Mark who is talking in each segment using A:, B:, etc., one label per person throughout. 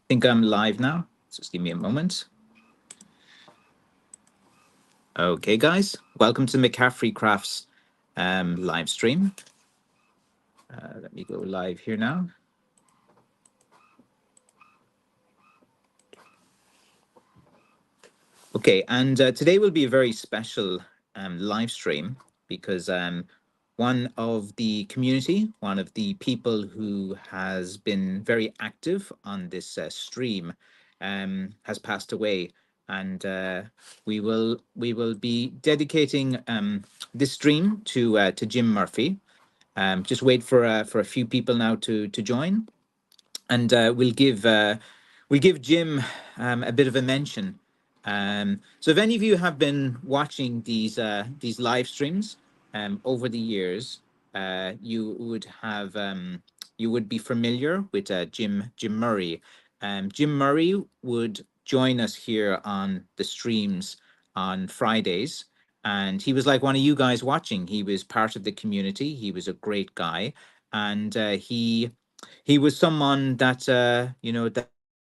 A: Think I'm live now. Just give me a moment. Okay, guys, welcome to McCaffrey Crafts live stream. Let me go live here now. Okay, and today will be a very special live stream because one of the community, one of the people who has been very active on this stream has passed away, and we will be dedicating this stream to Jim Murphy. Just wait for a few people now to join, and we'll give Jim a bit of a mention. So if any of you have been watching these live streams over the years, you would be familiar with Jim Murray. Jim Murray would join us here on the streams on Fridays, and he was like one of you guys watching. He was part of the community. He was a great guy, and he was someone that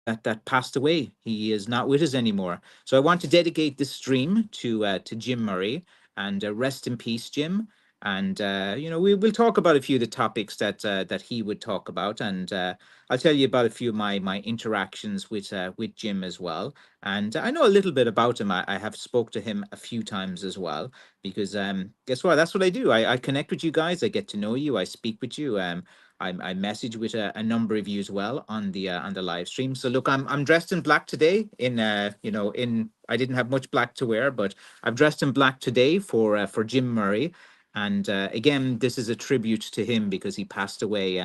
A: that passed away. He is not with us anymore. So I want to dedicate this stream to Jim Murray, and rest in peace, Jim. And we will talk about a few of the topics that he would talk about, and I'll tell you about a few of my interactions with Jim as well. And I know a little bit about him. I have spoke to him a few times as well, because guess what? That's what I do. I connect with you guys. I get to know you. I speak with you. I message with a number of you as well on the live stream. So look, I'm dressed in black today. In I didn't have much black to wear, but I'm dressed in black today for Jim Murray. And again, this is a tribute to him because he passed away.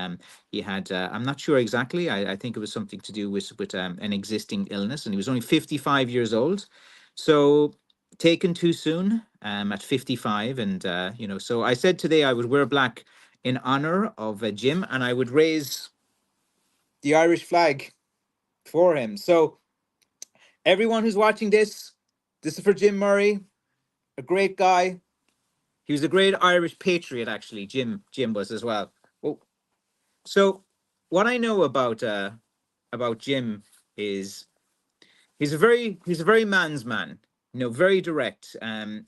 A: He had I'm not sure exactly. I think it was something to do with an existing illness, and he was only 55 years old. So taken too soon at 55, and so I said today I would wear black in honor of Jim, and I would raise the Irish flag for him. So, everyone who's watching this, this is for Jim Murray, a great guy. He was a great Irish patriot, actually. Jim was as well. Well, so what I know about Jim is he's a very man's man. Very direct.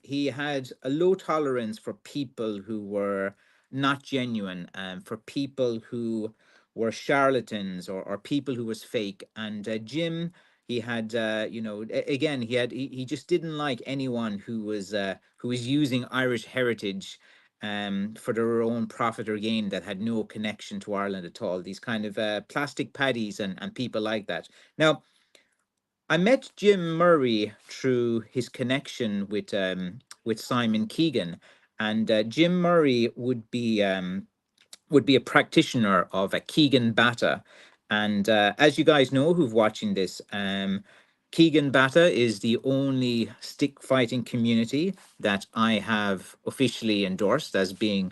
A: He had a low tolerance for people who were not genuine, for people who were charlatans, or people who was fake. And Jim, he had, again, he just didn't like anyone who was using Irish heritage for their own profit or gain, that had no connection to Ireland at all. These kind of plastic paddies and people like that. Now, I met Jim Murray through his connection with Simon Keegan, and Jim Murray would be a practitioner of a Keegan Bata. And as you guys know who've watching this, Keegan Bata is the only stick fighting community that I have officially endorsed as being,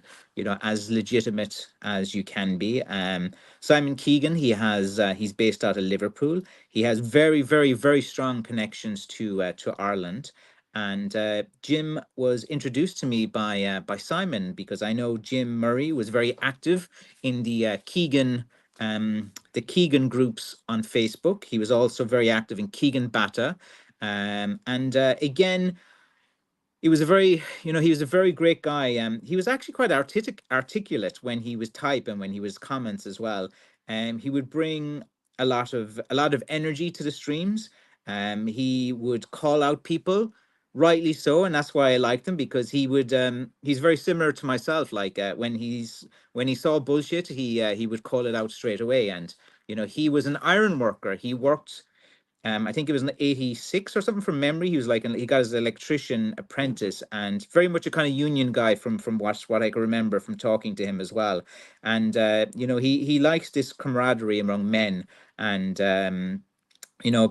A: as legitimate as you can be. Simon Keegan, he's based out of Liverpool. He has very, very, very strong connections to Ireland. And Jim was introduced to me by Simon, because I know Jim Murray was very active in the Keegan groups on Facebook. He was also very active in Keegan Bata, and again, he was a very great guy. He was actually quite articulate when he was type and when he was comments as well. He would bring a lot of energy to the streams. He would call out people, rightly so, and that's why I liked him, because he's very similar to myself. Like when he saw bullshit, he would call it out straight away. And he was an iron worker. He worked, I think it was in '86 or something from memory. He was like, he got his electrician apprentice, and very much a kind of union guy from what I can remember from talking to him as well. And he likes this camaraderie among men, and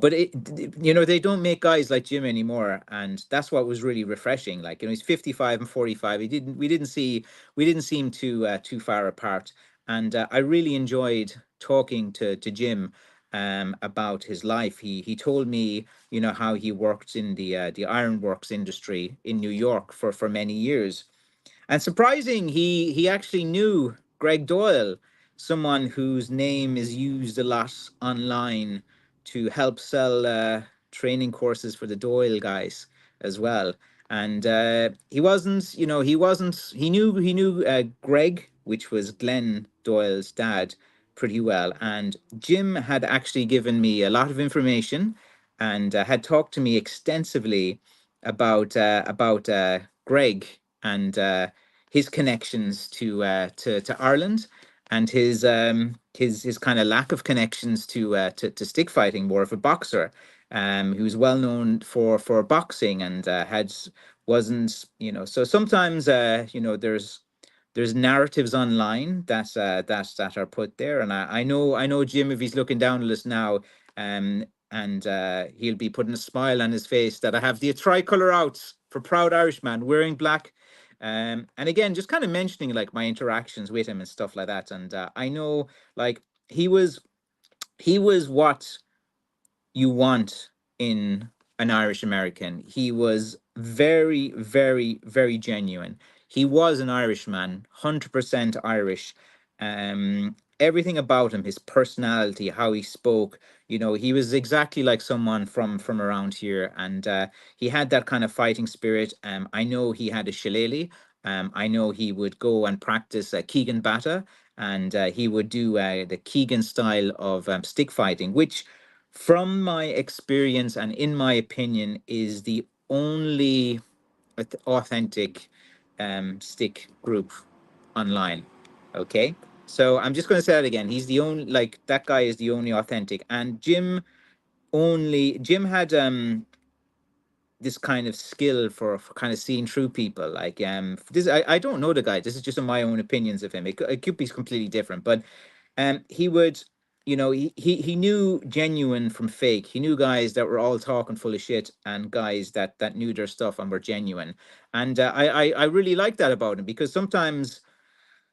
A: but they don't make guys like Jim anymore, and that's what was really refreshing. Like, he's 55 and 45. We didn't seem too far apart, and I really enjoyed talking to Jim about his life. He told me, how he worked in the ironworks industry in New York for many years. And surprising, he actually knew Greg Doyle, someone whose name is used a lot online to help sell training courses for the Doyle guys as well. And he wasn't, he knew Greg, which was Glenn Doyle's dad, pretty well. And Jim had actually given me a lot of information and had talked to me extensively about Greg and his connections to Ireland and his kind of lack of connections to stick fighting, more of a boxer, who's well known for boxing and had wasn't, so sometimes there's narratives online that are put there, and I know Jim, if he's looking down at us now, and he'll be putting a smile on his face that I have the tricolour out for proud Irishman wearing black. And again, just kind of mentioning like my interactions with him and stuff like that. And I know, like, he was what you want in an Irish American. He was very, very, very genuine. He was an Irishman, 100% Irish. Everything about him, his personality, how he spoke, he was exactly like someone from around here, and he had that kind of fighting spirit. I know he had a shillelagh. I know he would go and practice Keegan Bata, and he would do the Keegan style of stick fighting, which, from my experience and in my opinion, is the only authentic stick group online. Okay, so I'm just going to say that again. He's the only, like, that guy is the only authentic. And Jim had this kind of skill for kind of seeing through people. Like, this, I don't know the guy, this is just my own opinions of him. It could be completely different, but he would, he knew genuine from fake. He knew guys that were all talking full of shit and guys that knew their stuff and were genuine. And I really like that about him, because sometimes,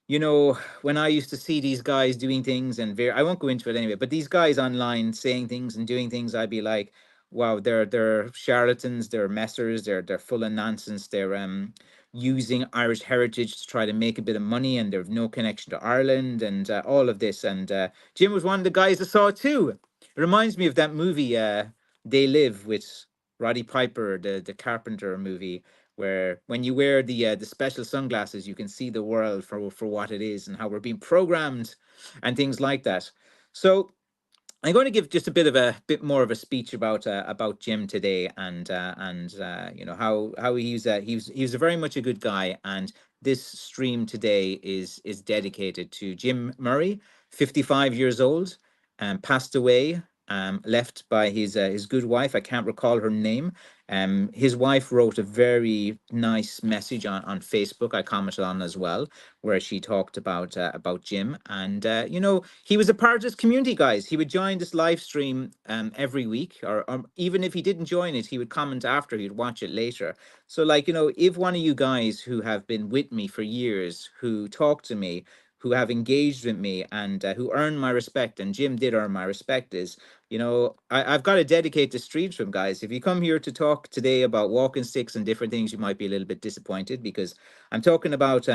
A: when I used to see these guys doing things, and I won't go into it anyway, but these guys online saying things and doing things, I'd be like, wow, they're charlatans, they're messers, they're full of nonsense. They're using Irish heritage to try to make a bit of money, and they've no connection to Ireland and all of this. And Jim was one of the guys I saw too. It reminds me of that movie, They Live, with Roddy Piper, the Carpenter movie, where when you wear the special sunglasses, you can see the world for what it is and how we're being programmed and things like that. So I'm going to give just a bit more of a speech about Jim today, and how he's a very much a good guy. And this stream today is dedicated to Jim Murray, 55 years old, passed away, left by his good wife. I can't recall her name. His wife wrote a very nice message on Facebook. I commented on as well, where she talked about Jim, and he was a part of this community, guys. He would join this live stream every week, or even if he didn't join it, he would comment after. He'd watch it later. So, like, if one of you guys who have been with me for years, who talk to me, who have engaged with me, and who earn my respect, and Jim did earn my respect, is, I've got to dedicate the streams to him, guys. If you come here to talk today about walking sticks and different things, you might be a little bit disappointed, because I'm talking about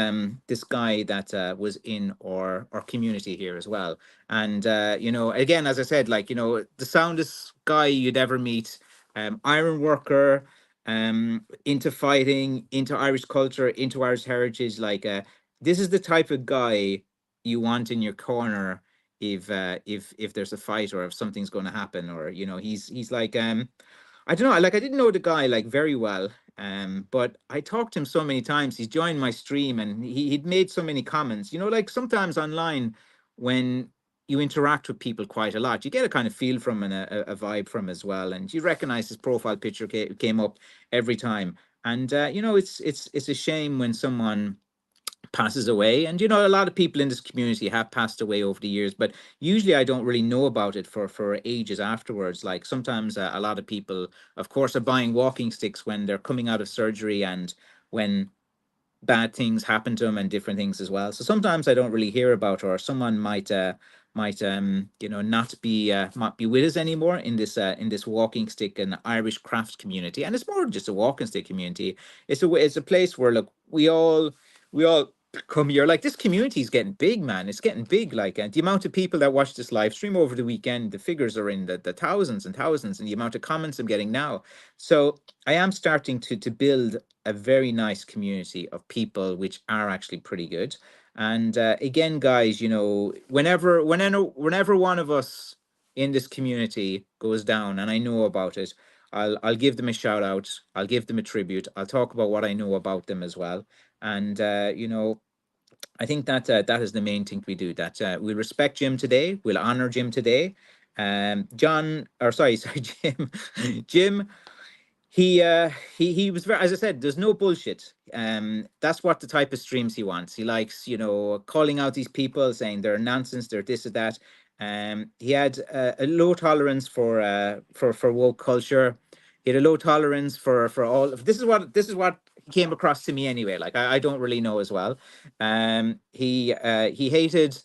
A: this guy that was in our community here as well. And again, as I said, like, the soundest guy you'd ever meet, iron worker, into fighting, into Irish culture, into Irish heritage. Like, this is the type of guy you want in your corner if there's a fight, or if something's going to happen, or he's like, I don't know, like, I didn't know the guy like very well, but I talked to him so many times. He's joined my stream, and he'd made so many comments. Like, sometimes online, when you interact with people quite a lot, you get a kind of feel from and a vibe from as well, and you recognize his profile picture came up every time. And it's a shame when someone passes away. And a lot of people in this community have passed away over the years, but usually I don't really know about it for ages afterwards. Like, sometimes a lot of people, of course, are buying walking sticks when they're coming out of surgery, and when bad things happen to them and different things as well. So sometimes I don't really hear about, or someone might be with us anymore in this walking stick and Irish craft community. And it's more than just a walking stick community. It's a place where, look, we all come here. Like, this community is getting big, man. It's getting big. Like, the amount of people that watch this live stream over the weekend, the figures are in the thousands and thousands, and the amount of comments I'm getting now. So I am starting to build a very nice community of people which are actually pretty good. And again, guys, you know, whenever one of us in this community goes down and I know about it, I'll give them a shout out. I'll give them a tribute. I'll talk about what I know about them as well. And you know, I think that that is the main thing we do. That we respect Jim today. We'll honor Jim today. John, or sorry, sorry, Jim. Jim, he was very, as I said, there's no bullshit. That's what the type of streams he wants. He likes, you know, calling out these people, saying they're nonsense, they're this or that. He had a low tolerance for woke culture. He had a low tolerance for all of this is what came across to me anyway. Like, I don't really know as well. He hated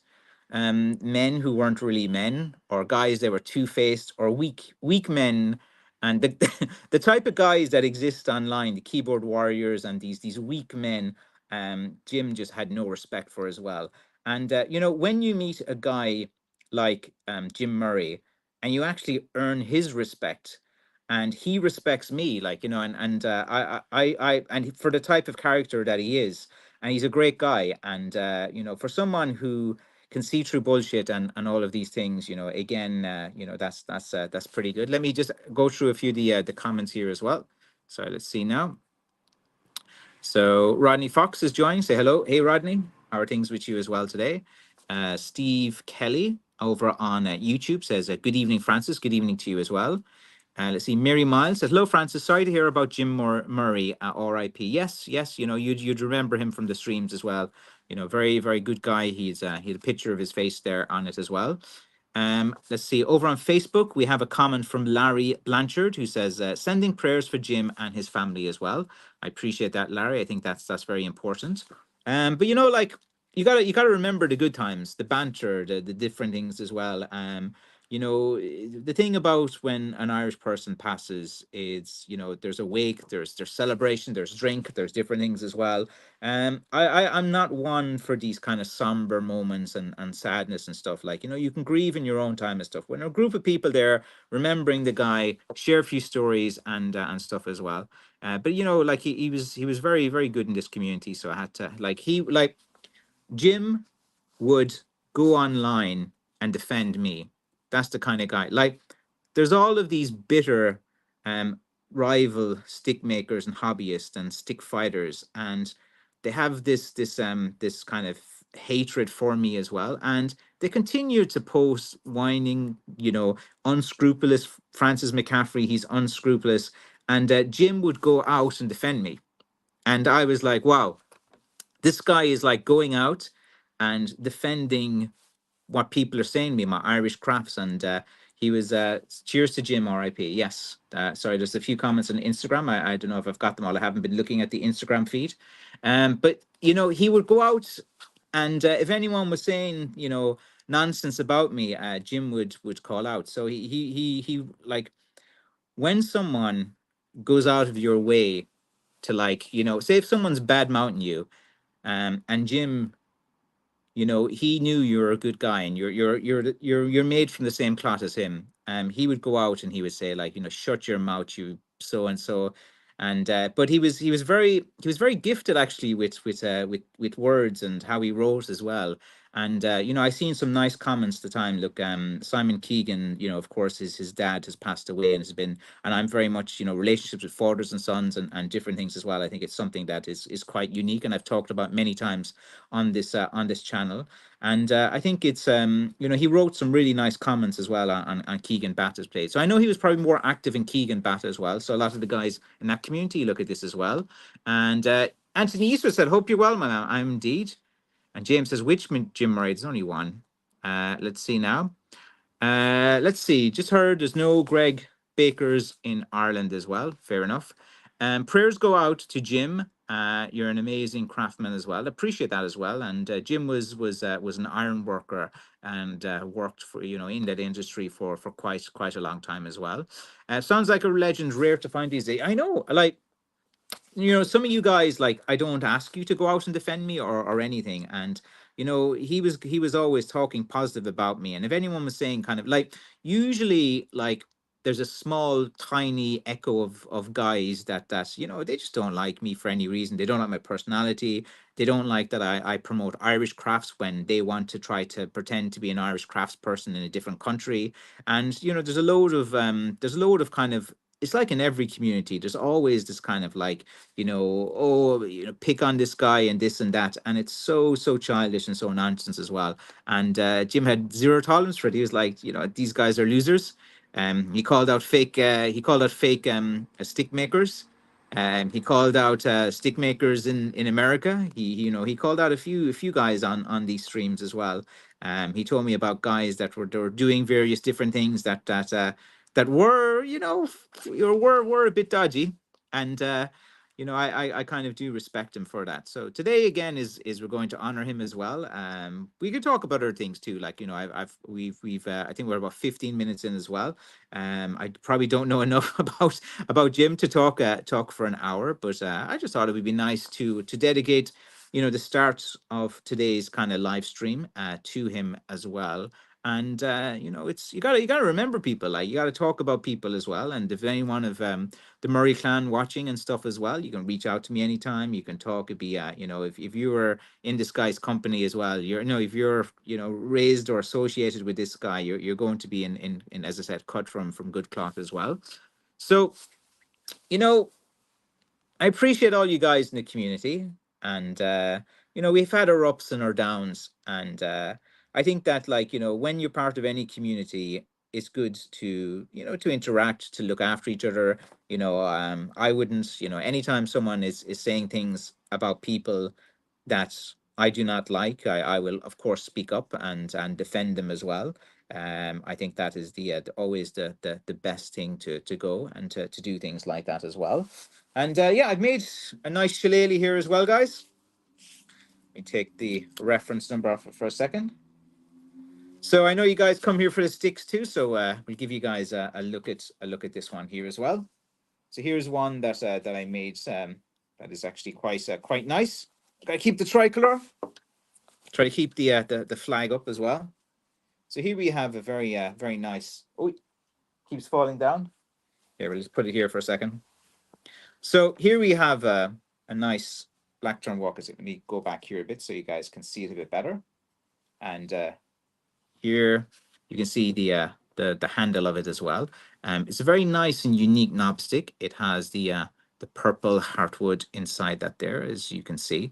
A: men who weren't really men, or guys that were two-faced or weak men, and the type of guys that exist online, the keyboard warriors and these weak men, Jim just had no respect for as well. And you know, when you meet a guy like Jim Murray, and you actually earn his respect, and he respects me, like, you know, and and for the type of character that he is, and he's a great guy, and you know, for someone who can see through bullshit and all of these things, you know, again, you know, that's pretty good. Let me just go through a few of the comments here as well. So let's see now. So Rodney Fox is joining. Say hello. Hey, Rodney. How are things with you as well today? Steve Kelly over on YouTube says, good evening, Francis. Good evening to you as well. Let's see. Mary Miles says, hello, Francis. Sorry to hear about Jim Murray, RIP. Yes, yes. You know, you'd remember him from the streams as well. You know, very, very good guy. He had a picture of his face there on it as well. Let's see. Over on Facebook, we have a comment from Larry Blanchard who says, sending prayers for Jim and his family as well. I appreciate that, Larry. I think that's very important. But you know, like, you gotta remember the good times, the banter, the different things as well. You know, the thing about when an Irish person passes is, you know, there's a wake, there's celebration, there's drink, there's different things as well. I'm not one for these kind of somber moments and sadness and stuff. Like, you know, you can grieve in your own time and stuff. When a group of people there remembering the guy, share a few stories and stuff as well. But you know, like, he was very, very good in this community. So I had to, like Jim would go online and defend me. That's the kind of guy. Like, there's all of these bitter um rival stick makers and hobbyists and stick fighters, and they have this kind of hatred for me as well. And they continue to post whining, you know, unscrupulous Francis McCaffrey, he's unscrupulous. And Jim would go out and defend me. And I was like, wow, this guy is like going out and defending what people are saying to me, my Irish crafts. And he was cheers to Jim, RIP. Yes. Sorry, there's a few comments on Instagram. I don't know if I've got them all. I haven't been looking at the Instagram feed. But you know, he would go out, and if anyone was saying, you know, nonsense about me, Jim would call out. So he like, when someone goes out of your way to, like, you know, say if someone's bad mouthing you, and Jim, you know, he knew you were a good guy, and you're made from the same cloth as him. He would go out and he would say, like, you know, shut your mouth, you so and so. And but he was very gifted actually with words and how he wrote as well. And you know, I seen some nice comments at the time. Look, Simon Keegan, you know, of course, his dad has passed away and has been, and I'm very much, you know, relationships with fathers and sons and different things as well. I think it's something that is quite unique, and I've talked about many times on this channel. And I think it's you know, he wrote some really nice comments as well on Keegan Batta's play. So I know he was probably more active in Keegan Batta as well. So a lot of the guys in that community look at this as well. And Anthony Eastwood said, "Hope you're well, man. I'm indeed." And James says, "Which Jim Murray? There's only one." Let's see now. Let's see. Just heard there's no Greg Bakers in Ireland as well. Fair enough. Prayers go out to Jim. You're an amazing craftsman as well. Appreciate that as well. And Jim was an iron worker and worked for, you know, in that industry for quite a long time as well. Sounds like a legend, rare to find these days. I know, like, some of you guys, like, I don't ask you to go out and defend me or anything. And he was always talking positive about me. And if anyone was saying kind of like, usually, like, there's a small tiny echo of guys that they just don't like me for any reason. They don't like my personality. They don't like that I promote Irish crafts when they want to try to pretend to be an Irish crafts person in a different country. And there's a load of kind of, it's like in every community, there's always this kind of like, oh, pick on this guy and this and that. And it's so childish and so nonsense as well. And Jim had zero tolerance for it. He was like, these guys are losers. He called out fake stick makers. He called out stick makers in America. He called out a few guys on these streams as well. He told me about guys that were doing various different things that were, were a bit dodgy. And I kind of do respect him for that. So today again is we're going to honor him as well. We could talk about other things too, like, we've I think we're about 15 minutes in as well. I probably don't know enough about Jim to talk for an hour, but I just thought it would be nice to dedicate the start of today's kind of live stream to him as well. And it's, you gotta remember people, like, you gotta talk about people as well. And if anyone of the Murray clan watching and stuff as well, you can reach out to me anytime. You can talk. It'd be if you were in this guy's company as well, if you're raised or associated with this guy, you're going to be in, as I said, cut from good cloth as well. So you know I appreciate all you guys in the community. And we've had our ups and our downs. And I think that, like, when you're part of any community, it's good to interact, to look after each other. I wouldn't, anytime someone is saying things about people that I do not like, I will of course speak up and defend them as well. I think that is always the best thing to go and to do things like that as well. And yeah, I've made a nice shillelagh here as well, guys. Let me take the reference number off for a second. So I know you guys come here for the sticks too, so we'll give you guys a look at this one here as well. So here's one that I made that is actually quite nice. Gotta keep the tricolor. Try to keep the flag up as well. So here we have a very nice. Oh, it keeps falling down. Here, we'll just put it here for a second. So here we have a nice blackthorn walker. Let me go back here a bit so you guys can see it a bit better. And here you can see the handle of it as well. It's a very nice and unique knob stick. It has the purple heartwood inside that there, as you can see.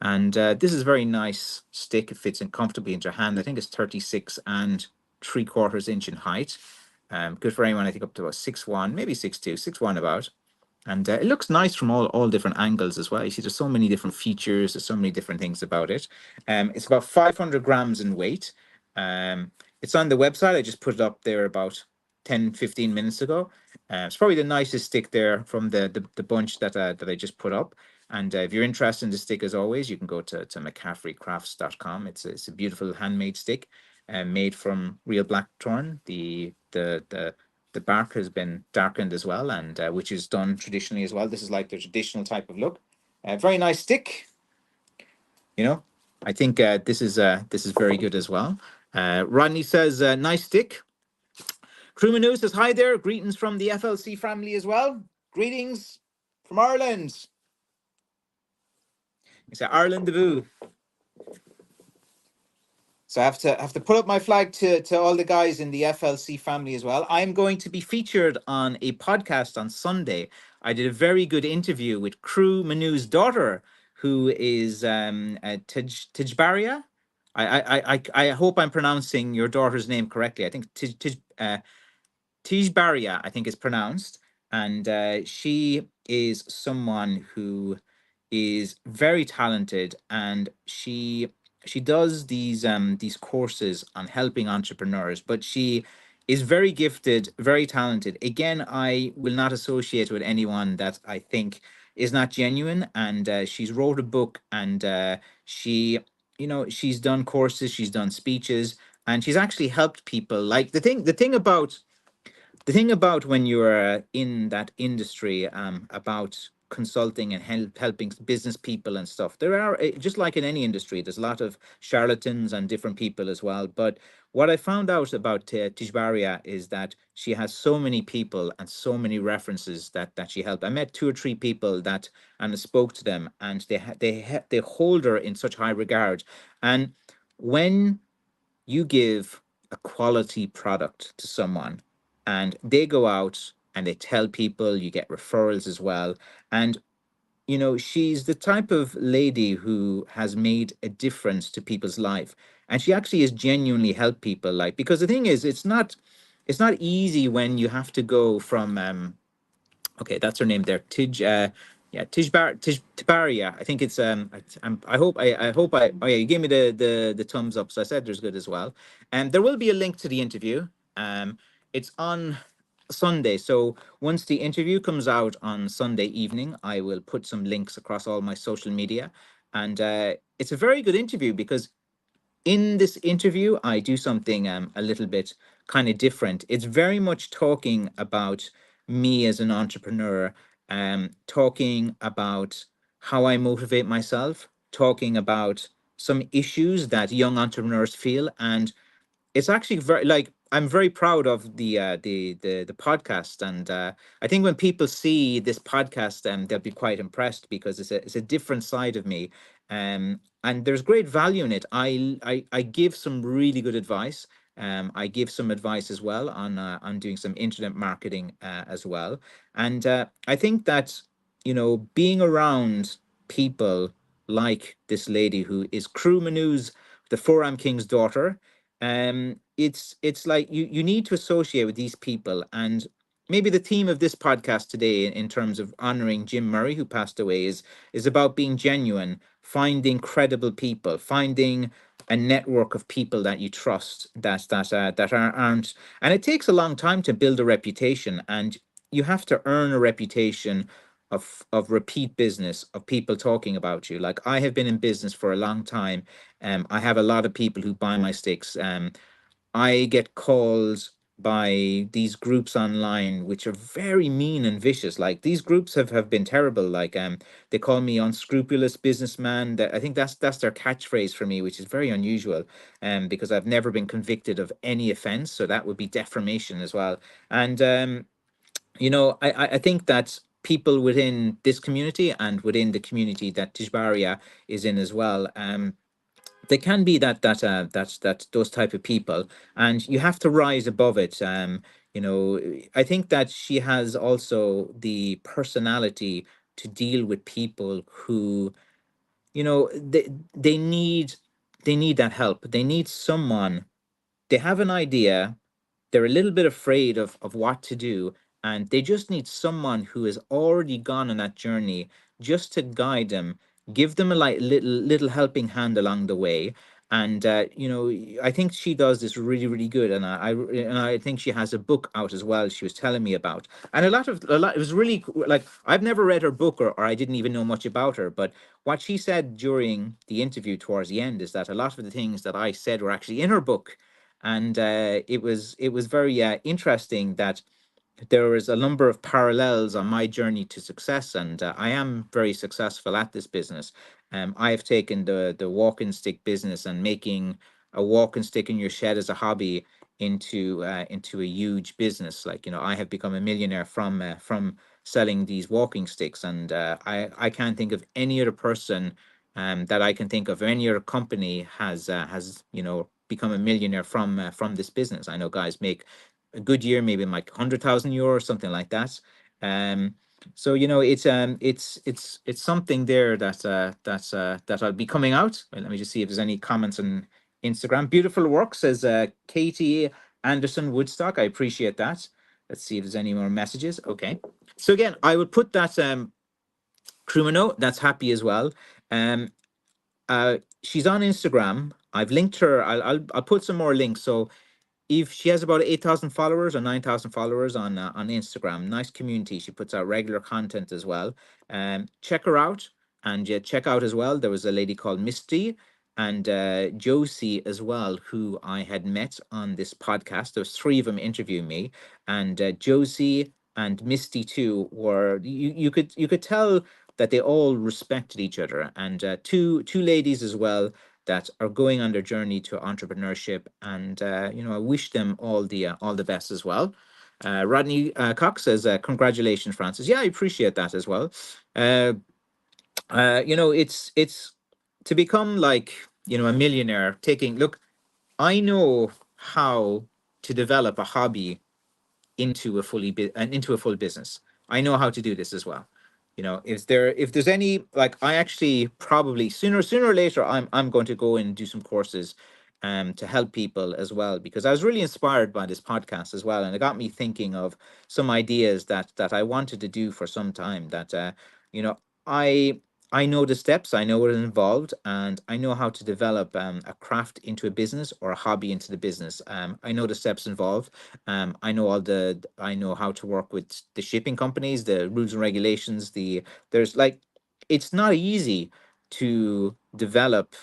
A: And this is a very nice stick. It fits in comfortably into your hand. I think it's 36 and 3/4 inch in height. Good for anyone, I think, up to about 6'1", maybe 6'2", 6'1" about. And it looks nice from all different angles as well. You see, there's so many different features. There's so many different things about it. It's about 500 grams in weight. It's on the website. I just put it up there about 10-15 minutes ago. It's probably the nicest stick there from the bunch that I just put up. And if you're interested in the stick, as always, you can go to McCaffreycrafts.com. It's a beautiful handmade stick, made from real blackthorn. The bark has been darkened as well, and which is done traditionally as well. This is like the traditional type of look. Very nice stick. I think this is very good as well. Rodney says, nice stick. Crewman News says, hi there. Greetings from the FLC family as well. Greetings from Ireland. It's Ireland the Boo. So I have to put up my flag to all the guys in the FLC family as well. I'm going to be featured on a podcast on Sunday. I did a very good interview with Crew Manu's daughter, who is Tijbaria. I hope I'm pronouncing your daughter's name correctly. I think Tijbaria, I think is pronounced. And she is someone who is very talented, and she does these courses on helping entrepreneurs, but she is very gifted, very talented. Again, I will not associate with anyone that I think is not genuine. And she's wrote a book, and she's done courses, she's done speeches, and she's actually helped people. Like the thing about when you're in that industry, about consulting and helping business people and stuff. There are, just like in any industry, there's a lot of charlatans and different people as well. But what I found out about Tijbaria is that she has so many people and so many references that she helped. I met two or three people that, and I spoke to them, and they hold her in such high regard. And when you give a quality product to someone and they go out and they tell people, you get referrals as well. And she's the type of lady who has made a difference to people's life, and she actually has genuinely helped people. Like, because the thing is, it's not easy when you have to go from okay, that's her name there. Yeah, Tibaria. I think it's I hope I oh yeah, you gave me the thumbs up, so I said there's good as well. And there will be a link to the interview. It's on Sunday. So once the interview comes out on Sunday evening, I will put some links across all my social media. And it's a very good interview because in this interview, I do something a little bit kind of different. It's very much talking about me as an entrepreneur, talking about how I motivate myself, talking about some issues that young entrepreneurs feel, and it's actually very, like, I'm very proud of the podcast, and I think when people see this podcast, they'll be quite impressed because it's a different side of me, and there's great value in it. I give some really good advice. I give some advice as well on doing some internet marketing as well, and I think that being around people like this lady who is Crew Manu's, the Foram King's daughter, it's like you need to associate with these people. And maybe the theme of this podcast today, in terms of honoring Jim Murray, who passed away, is about being genuine, finding credible people, finding a network of people that you trust, that aren't. And it takes a long time to build a reputation, and you have to earn a reputation of repeat business, of people talking about you. Like, I have been in business for a long time. I have a lot of people who buy my sticks. I get calls by these groups online which are very mean and vicious. Like, these groups have been terrible. Like, they call me unscrupulous businessman. That, I think that's their catchphrase for me, which is very unusual. Because I've never been convicted of any offense, so that would be defamation as well. And I think that people within this community and within the community that Tijbaria is in as well, they can be that those type of people, and you have to rise above it. I think that she has also the personality to deal with people who, they need that help. They need someone. They have an idea, they're a little bit afraid of what to do, and they just need someone who has already gone on that journey, just to guide them, give them a like little helping hand along the way. And I think she does this really, really good. And I think she has a book out as well, she was telling me about. And a lot, it was really like, I've never read her book, or I didn't even know much about her, but what she said during the interview towards the end is that a lot of the things that I said were actually in her book. And it was very interesting that there is a number of parallels on my journey to success, and I am very successful at this business. I have taken the walking stick business and making a walking stick in your shed as a hobby into a huge business. Like, I have become a millionaire from selling these walking sticks, and I can't think of any other person that I can think of, or any other company has become a millionaire from this business. I know guys make a good year, maybe like 100,000 euro or something like that. Um, so it's something there that I'll be coming out. Well, let me just see if there's any comments on Instagram. Beautiful work, says Katie Anderson Woodstock. I appreciate that. Let's see if there's any more messages. Okay. So again, I would put that Crumino, that's happy as well. Um, she's on Instagram. I've linked her. I'll put some more links. So if she has about 8,000 followers or 9,000 followers on Instagram, nice community. She puts out regular content as well. Check her out, and yeah, check out as well. There was a lady called Misty and Josie as well, who I had met on this podcast. There was three of them interviewing me, and Josie and Misty too were, you could tell that they all respected each other, and two ladies as well that are going on their journey to entrepreneurship, and I wish them all the best as well. Rodney Cox says, "Congratulations, Francis." Yeah, I appreciate that as well. Uh, it's to become like a millionaire. Taking look, I know how to develop a hobby into a full business. I know how to do this as well. If there's any, like, I actually probably sooner or later I'm going to go and do some courses to help people as well, because I was really inspired by this podcast as well, and it got me thinking of some ideas that I wanted to do for some time, that you know I I know the steps, I know what is involved, and I know how to develop a craft into a business, or a hobby into the business. I know the steps involved. I know how to work with the shipping companies, the rules and regulations. There's like, it's not easy to develop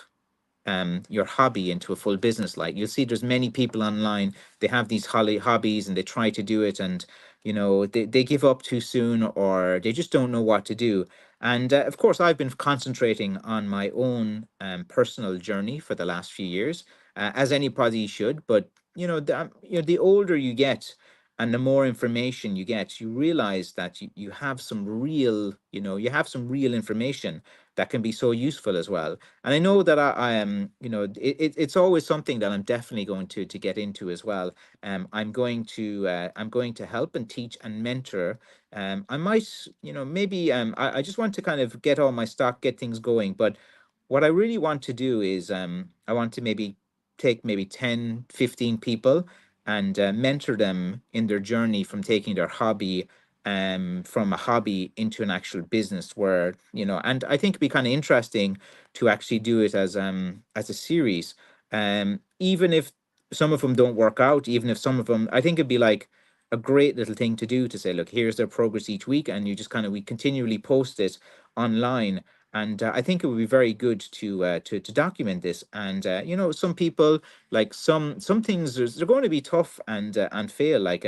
A: your hobby into a full business. Like, you'll see there's many people online, they have these hobbies and they try to do it, and they give up too soon, or they just don't know what to do. And of course, I've been concentrating on my own personal journey for the last few years, as anybody should. But the older you get and the more information you get, you realize that you have some real, information that can be so useful as well. And I know that I am, it's always something that I'm definitely going to get into as well. I'm going to help and teach and mentor. I might, maybe I just want to kind of get all my stock, get things going. But what I really want to do is I want to maybe take maybe 10, 15 people and mentor them in their journey from taking their hobby, from a hobby into an actual business, where and I think it'd be kind of interesting to actually do it as a series, even if some of them don't work out, even if some of them, I think it'd be like a great little thing to do, to say, look, here's their progress each week, and you just kind of, we continually post it online. And I think it would be very good to document this. And some people, like, some things, they're going to be tough and fail. Like,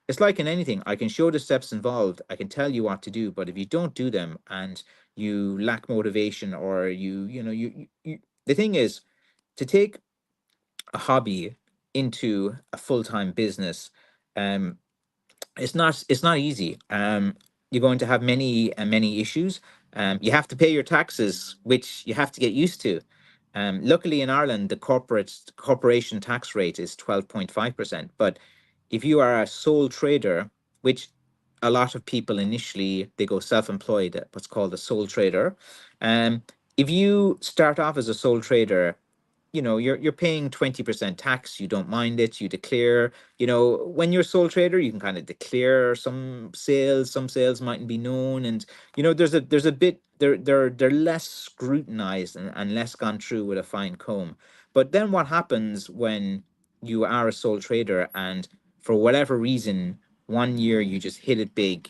A: it's like in anything, I can show the steps involved, I can tell you what to do, but if you don't do them and you lack motivation, or the thing is, to take a hobby into a full-time business, um it's not easy. You're going to have many issues. You have to pay your taxes, which you have to get used to. Luckily in Ireland, the corporation tax rate is 12.5%. But if you are a sole trader, which a lot of people initially, they go self-employed, what's called a sole trader. Um, if you start off as a sole trader, you're paying 20% tax. You don't mind it, you declare. When you're a sole trader, you can kind of declare some sales mightn't be known, and there's a bit, they're less scrutinized, and less gone through with a fine comb. But then what happens when you are a sole trader, and for whatever reason, one year you just hit it big,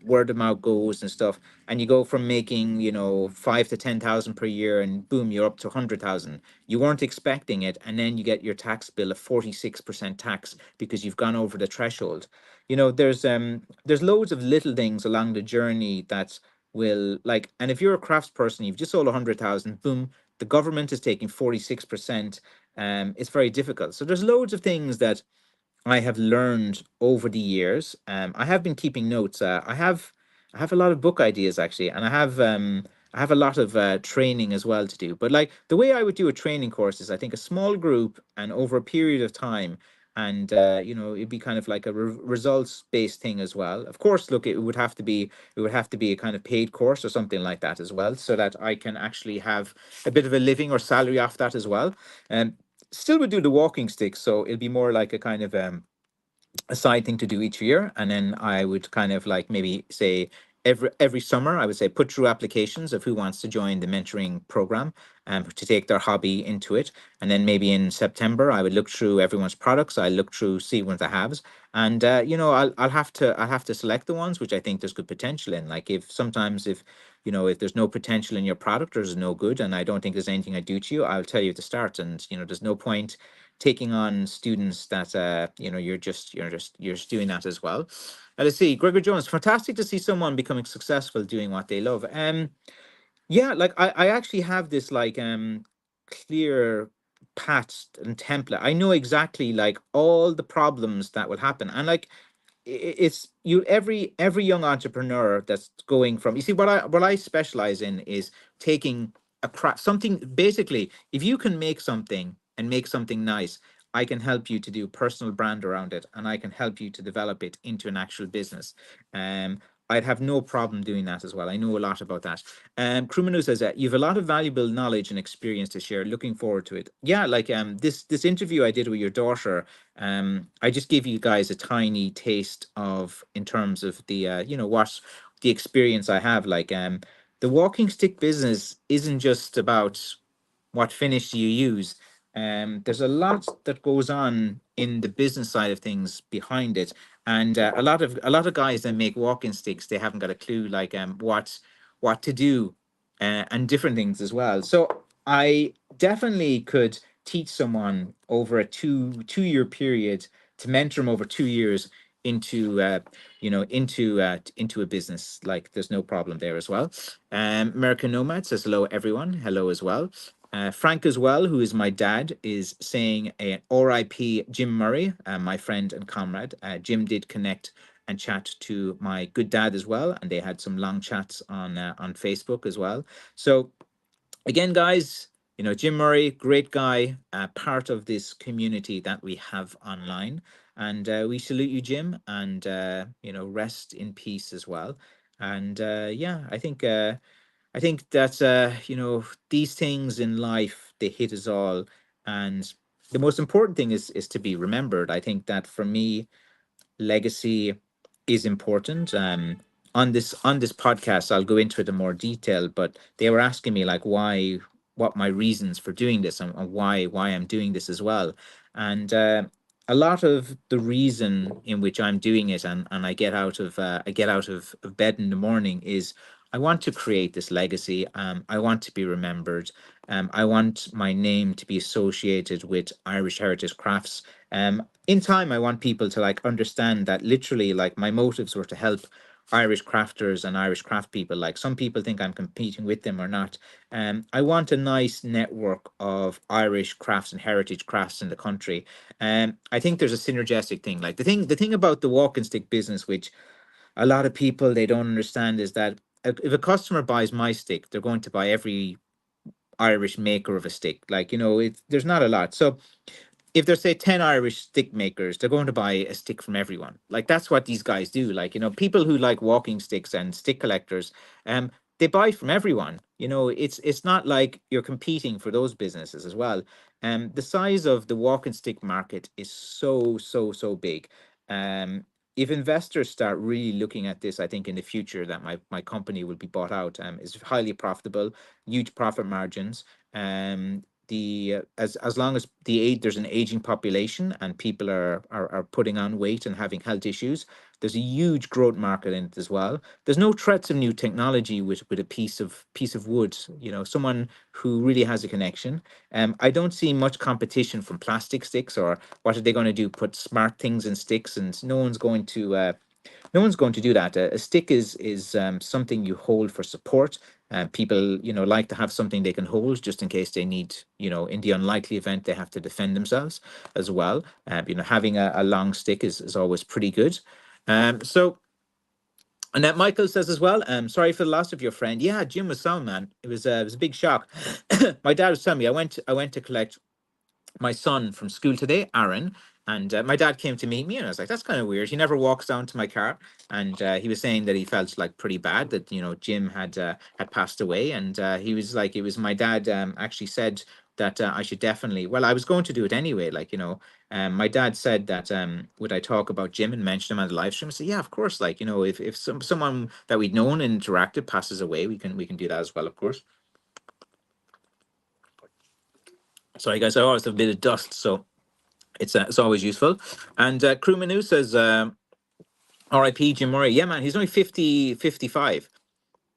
A: word of mouth goes and stuff, and you go from making, 5 to 10,000 per year, and boom, you're up to 100,000. You weren't expecting it, and then you get your tax bill of 46% tax because you've gone over the threshold. There's loads of little things along the journey that will, like, and if you're a craftsperson, you've just sold 100,000, boom, the government is taking 46%. It's very difficult. So there's loads of things that I have learned over the years. I have been keeping notes. I have a lot of book ideas actually, and I have a lot of training as well to do. But like, the way I would do a training course is, I think, a small group and over a period of time, and it'd be kind of like a results based thing as well. Of course, look, it would have to be a kind of paid course or something like that as well, so that I can actually have a bit of a living or salary off that as well. And still would do the walking stick, so it'll be more like a kind of a side thing to do each year. And then I would kind of like, maybe say, every summer, I would say, put through applications of who wants to join the mentoring program, to take their hobby into it. And then maybe in September, I would look through everyone's products, I look through, see what they have, and I'll have to select the ones which I think there's good potential in. Like, if there's no potential in your product, or there's no good, and I don't think there's anything I do to you, I'll tell you at the start. And there's no point taking on students that you're just doing that as well. Let's see, Gregor Jones, fantastic to see someone becoming successful doing what they love. Yeah, like I actually have this like clear path and template. I know exactly like all the problems that will happen. And like it's you every young entrepreneur that's going from, you see, what I specialize in is taking a craft something. Basically, if you can make something and make something nice, I can help you to do personal brand around it, and I can help you to develop it into an actual business. um I'd have no problem doing that as well. I know a lot about that. Krumanu says that you've a lot of valuable knowledge and experience to share. Looking forward to it. Yeah, like this interview I did with your daughter, I just gave you guys a tiny taste of, in terms of the what the experience I have. Like the walking stick business isn't just about what finish you use. There's a lot that goes on in the business side of things behind it, and a lot of guys that make walking sticks, they haven't got a clue like what to do, and different things as well. So I definitely could teach someone over a two-year period, to mentor them over 2 years into into a business. Like there's no problem there as well. American Nomad says hello everyone. Hello as well. Frank as well, who is my dad, is saying RIP Jim Murray, my friend and comrade. Jim did connect and chat to my good dad as well, and they had some long chats on Facebook as well. So again, guys, Jim Murray, great guy, part of this community that we have online, and we salute you, Jim, and rest in peace as well. And yeah, I think that these things in life, they hit us all, and the most important thing is to be remembered. I think that for me, legacy is important. On this podcast, I'll go into it in more detail, but they were asking me like what my reasons for doing this, and why I'm doing this as well. And a lot of the reason in which I'm doing it, and I get out of bed in the morning, is I want to create this legacy. I want to be remembered. I want my name to be associated with Irish heritage crafts. In time, I want people to like understand that literally, like, my motives were to help Irish crafters and Irish craft people. Like, some people think I'm competing with them or not. I want a nice network of Irish crafts and heritage crafts in the country. I think there's a synergistic thing. Like, the thing about the walking stick business, which a lot of people they don't understand, is that if a customer buys my stick, they're going to buy every Irish maker of a stick. Like, there's not a lot. So if there's, say, 10 Irish stick makers, they're going to buy a stick from everyone. Like, that's what these guys do. Like, people who like walking sticks and stick collectors, they buy from everyone. It's not like you're competing for those businesses as well. The size of the walking stick market is so, so, so big. If investors start really looking at this, I think in the future that my company will be bought out. It's highly profitable, huge profit margins. As long as there's an aging population and people are putting on weight and having health issues, there's a huge growth market in it as well. There's no threats of new technology with a piece of wood. Someone who really has a connection. I don't see much competition from plastic sticks, or what are they going to do? Put smart things in sticks, and no one's going to do that. A stick is something you hold for support. People, like to have something they can hold just in case they need, in the unlikely event they have to defend themselves as well. Having a long stick is always pretty good. So, and that Michael says as well, sorry for the loss of your friend. Yeah, Jim was sound, man. It was a big shock. My dad was telling me I went to collect my son from school today, Aaron, and my dad came to meet me, and I was like, "That's kind of weird." He never walks down to my car, and he was saying that he felt like pretty bad that Jim had passed away, and he was like, it was my dad actually said that I should definitely. Well, I was going to do it anyway, like my dad said that would I talk about Jim and mention him on the live stream? I said, yeah, of course. Like if someone that we'd known and interacted passes away, we can do that as well, of course. Sorry, guys, I always have a bit of dust, so it's always useful. And Crew Manu says, R.I.P. Jim Murray. Yeah, man, he's only 55.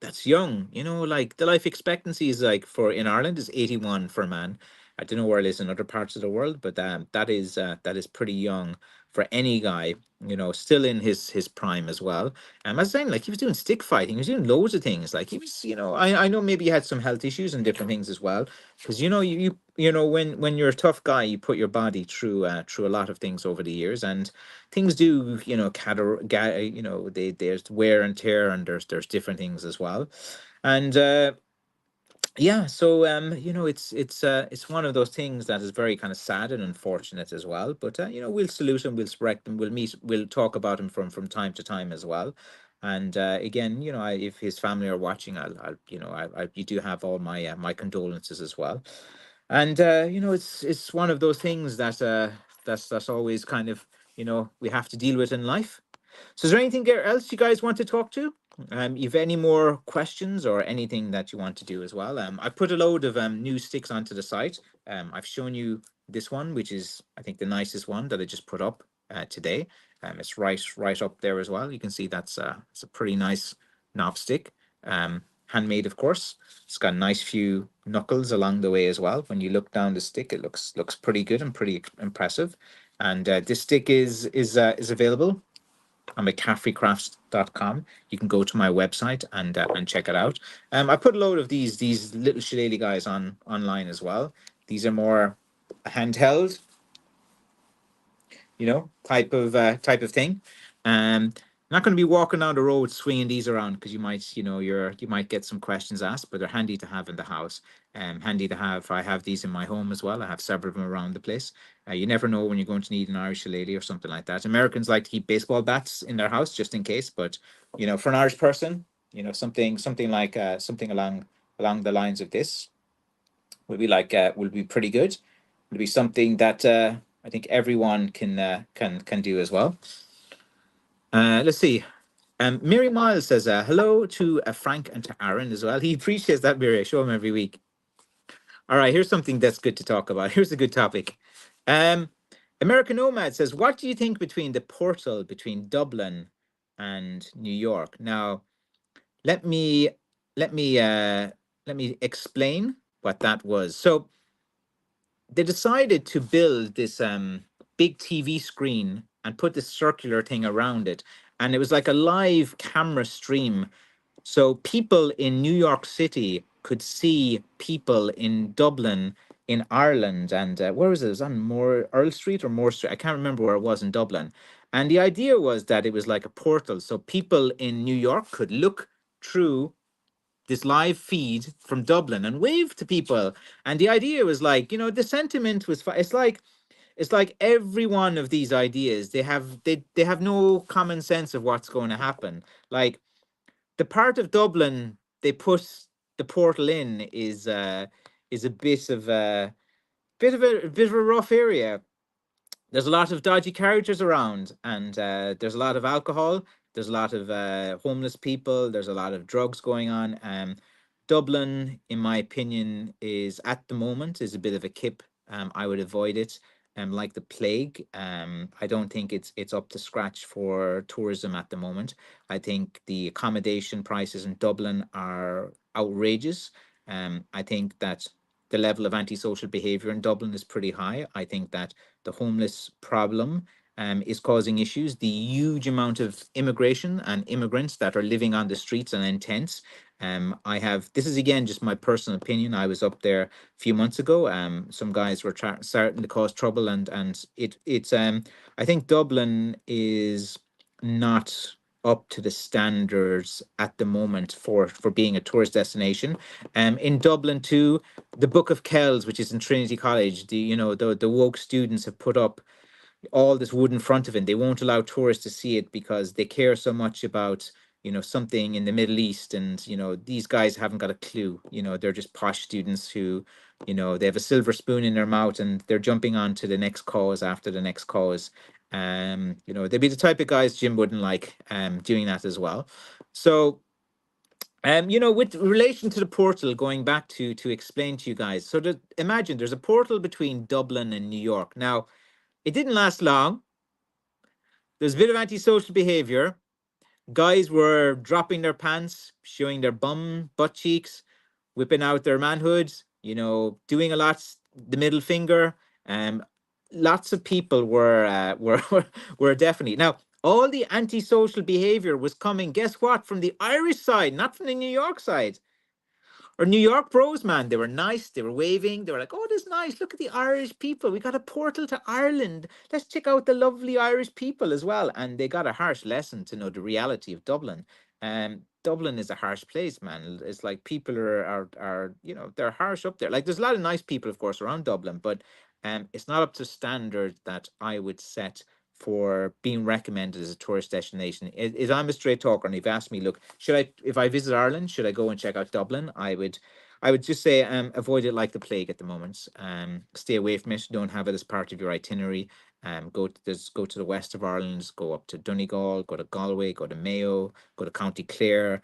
A: That's young. Like the life expectancy is like in Ireland is 81 for a man. I don't know where it is in other parts of the world, but that is pretty young for any guy, still in his prime as well. I was saying, like, he was doing stick fighting, he was doing loads of things. Like, he was, I know maybe he had some health issues and different things as well, because when you're a tough guy, you put your body through a lot of things over the years, and things do, there's wear and tear, and there's different things as well. And yeah, so it's one of those things that is very kind of sad and unfortunate as well. But we'll salute him, we'll correct him, we'll talk about him from time to time as well. And again, if his family are watching, you do have all my condolences as well. And it's one of those things that that's always kind of we have to deal with in life. So is there anything else you guys want to talk to? You've any more questions or anything that you want to do as well? I put a load of new sticks onto the site. I've shown you this one, which is I think the nicest one that I just put up today. It's right up there as well. You can see it's a pretty nice knob stick. Handmade, of course. It's got a nice few knuckles along the way as well. When you look down the stick, it looks pretty good and pretty impressive. And this stick is available on McCaffreycrafts.com. You can go to my website and check it out. I put a load of these little shillelagh guys online as well. These are more handheld, type of thing. I'm not going to be walking down the road swinging these around because you might get some questions asked, but they're handy to have in the house. Handy to have. I have these in my home as well. I have several of them around the place. You never know when you're going to need an Irish shillelagh or something like that. Americans like to keep baseball bats in their house just in case, but for an Irish person, something like something along the lines of this will be pretty good. Will be something that I think everyone can do as well. Let's see. Mary Miles says hello to Frank and to Aaron as well. He appreciates that, Mary. I show him every week. All right, here's something that's good to talk about. Here's a good topic. American Nomad says, what do you think between the portal between Dublin and New York? Now, let me explain what that was. So they decided to build this big TV screen and put this circular thing around it. And it was like a live camera stream. So people in New York City could see people in Dublin, in Ireland, and where was it? It was on Earl Street or Moore Street. I can't remember where it was in Dublin. And the idea was that it was like a portal. So people in New York could look through this live feed from Dublin and wave to people. And the idea was like, the sentiment was, it's like every one of these ideas, they have no common sense of what's going to happen. Like the part of Dublin they put the portal in is a bit of a rough area. There's a lot of dodgy characters around, and there's a lot of alcohol. There's a lot of homeless people. There's a lot of drugs going on. Dublin, in my opinion, is at the moment is a bit of a kip. I would avoid it. Like the plague. I don't think it's up to scratch for tourism at the moment. I think the accommodation prices in Dublin are outrageous. I think that the level of antisocial behaviour in Dublin is pretty high. I think that the homeless problem is causing issues. The huge amount of immigration and immigrants that are living on the streets and in tents. This is again just my personal opinion. I was up there a few months ago. Some guys were starting to cause trouble, and it's I think Dublin is not up to the standards at the moment for being a tourist destination. In Dublin too, the Book of Kells, which is in Trinity College, the woke students have put up all this wood in front of it. They won't allow tourists to see it because they care so much about something in the Middle East, and these guys haven't got a clue. They're just posh students who they have a silver spoon in their mouth and they're jumping on to the next cause after the next cause. They'd be the type of guys Jim wouldn't like doing that as well. So with relation to the portal, going back to explain to you guys, so imagine there's a portal between Dublin and New York. Now, it didn't last long. There's a bit of antisocial behavior. Guys were dropping their pants, showing their butt cheeks, whipping out their manhoods, doing a lot, the middle finger. Lots of people were definitely now. All the antisocial behavior was coming. Guess what? From the Irish side, not from the New York side. Or New York bros, man, they were nice. They were waving. They were like, "Oh, this is nice. Look at the Irish people. We got a portal to Ireland. Let's check out the lovely Irish people as well." And they got a harsh lesson to know the reality of Dublin. Dublin is a harsh place, man. It's like people are they're harsh up there. Like there's a lot of nice people, of course, around Dublin, but it's not up to standard that I would set for being recommended as a tourist destination. Is I'm a straight talker, and you've asked me, look, should I, if I visit Ireland, should I go and check out Dublin? I would just say avoid it like the plague at the moment. Stay away from it. Don't have it as part of your itinerary. Go to the west of Ireland, go up to Donegal, go to Galway, go to Mayo, go to County Clare,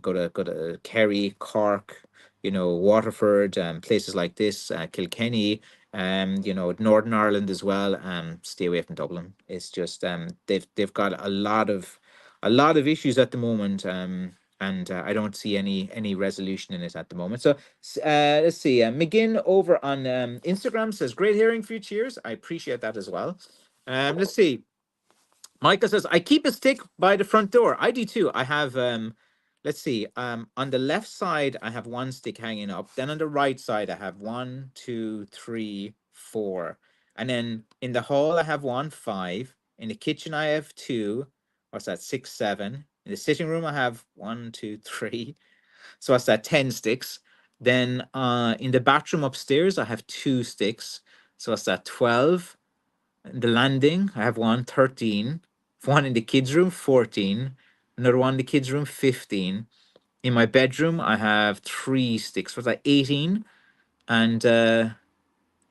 A: go to Kerry, Cork, Waterford, places like this, Kilkenny, Northern Ireland as well. Stay away from Dublin. It's just they've got a lot of issues at the moment. And I don't see any resolution in it at the moment. So let's see. McGinn over on Instagram says, "Great hearing for you. Cheers." I appreciate that as well. Let's see. Michael says, "I keep a stick by the front door." I do too. I have let's see. On the left side, I have one stick hanging up. Then on the right side, I have one, two, three, four. And then in the hall, I have one, five. In the kitchen, I have two. What's that? Six, seven. In the sitting room, I have one, two, three. So what's that? 10 sticks. Then in the bathroom upstairs, I have two sticks. So what's that? 12. The landing, I have one, 13. One in the kids' room, 14. Another one in the kids' room, 15. In my bedroom, I have three sticks. What's that, 18? And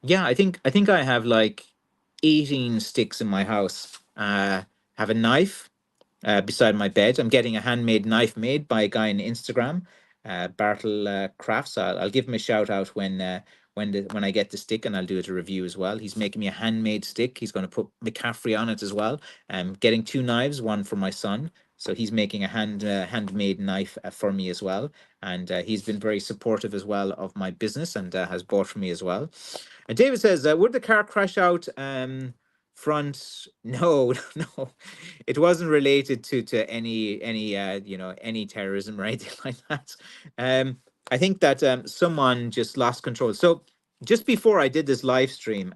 A: yeah, I think I have like 18 sticks in my house. Have a knife beside my bed. I'm getting a handmade knife made by a guy on Instagram, Bartle Crafts. I'll give him a shout out when I get the stick, and I'll do it a review as well. He's making me a handmade stick. He's going to put McCaffrey on it as well. Getting two knives, one for my son. So he's making a handmade knife for me as well, and he's been very supportive as well of my business, and has bought for me as well. And David says, "Would the car crash out front?" No, no, it wasn't related to any terrorism or anything like that. I think that someone just lost control. So just before I did this live stream,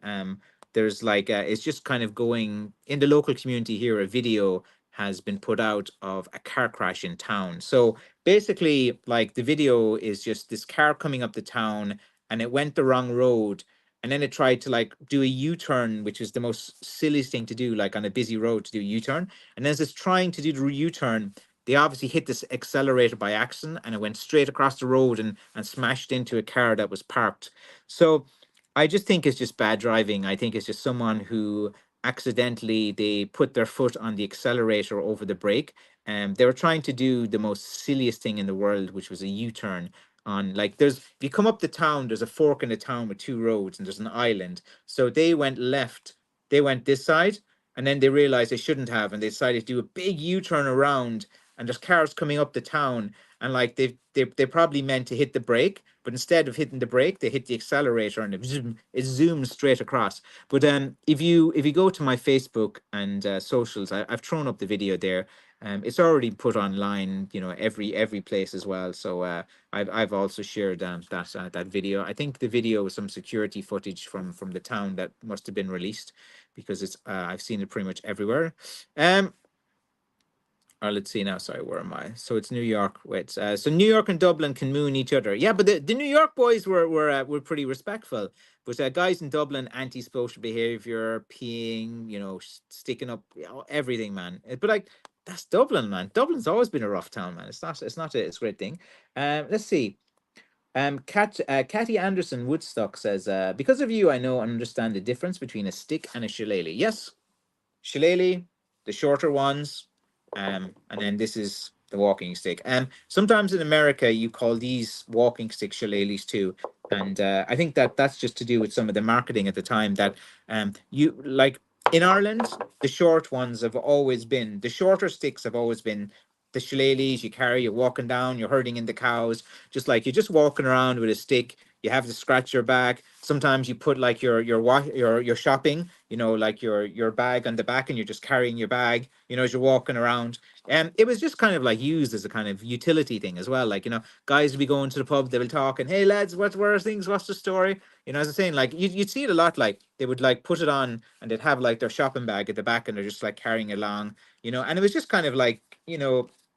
A: there's like it's just kind of going in the local community here. A video has been put out of a car crash in town. So basically, like the video is just this car coming up the town, and it went the wrong road, and then it tried to like do a U-turn, which is the most silliest thing to do, like on a busy road to do a U-turn. And as it's trying to do the U-turn, they obviously hit this accelerator by accident, and it went straight across the road and smashed into a car that was parked. So I just think it's just bad driving. I think it's just someone who accidentally they put their foot on the accelerator over the brake. And they were trying to do the most silliest thing in the world, which was a U-turn on, like, there's, if you come up the town, there's a fork in the town with two roads and there's an island. So they went left, they went this side, and then they realized they shouldn't have, and they decided to do a big U-turn around, and there's cars coming up the town, and like they probably meant to hit the brake, but instead of hitting the brake, they hit the accelerator, and it zooms straight across. But if you go to my Facebook and socials, I've thrown up the video there. It's already put online, every place as well. So I've also shared that video. I think the video was some security footage from the town that must have been released, because it's I've seen it pretty much everywhere. Let's see now. Sorry, where am I? So it's New York. Wait, so New York and Dublin can moon each other. Yeah, but the New York boys were pretty respectful. But guys in Dublin, antisocial behavior, peeing, sticking up, everything, man. But like, that's Dublin, man. Dublin's always been a rough town, man. It's a great thing. Let's see. Catty Anderson Woodstock says, "Because of you, I know and understand the difference between a stick and a shillelagh." Yes, shillelagh, the shorter ones, and then this is the walking stick. Sometimes in America you call these walking stick shillelaghs too, and I think that's just to do with some of the marketing at the time, that you like in Ireland the short ones have always been, the shorter sticks have always been the shillelaghs you carry. You're walking down, you're herding in the cows, just like you're just walking around with a stick. you have to scratch your back. Sometimes you put like your shopping, like your bag on the back, and you're just carrying your bag, as you're walking around. And it was just kind of like used as a kind of utility thing as well. Like, guys will be going to the pub, they will talk, and hey lads, where are things? What's the story? As I was saying, like you'd see it a lot. Like they would like put it on, and they'd have like their shopping bag at the back, and they're just like carrying it along, and it was just kind of like,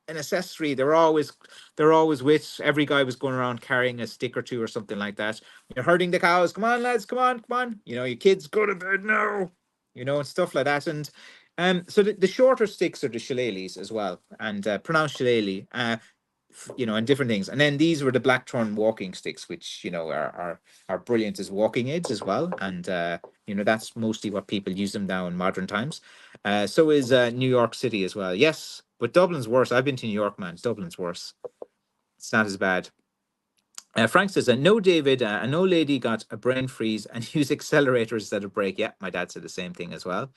A: an accessory. They're always with every guy was going around carrying a stick or two or something like that. You're herding the cows. Come on, lads. Come on, come on. Your kids go to bed now. And stuff like that. And so the shorter sticks are the shillelaghs as well, and pronounced shillelagh. And different things. And then these were the blackthorn walking sticks, which are brilliant as walking aids as well. And that's mostly what people use them now in modern times. So is New York City as well. Yes, but Dublin's worse. I've been to New York, man. Dublin's worse. It's not as bad. Frank says, no, David, an old lady got a brain freeze and used accelerators instead of brake. Yeah, my dad said the same thing as well.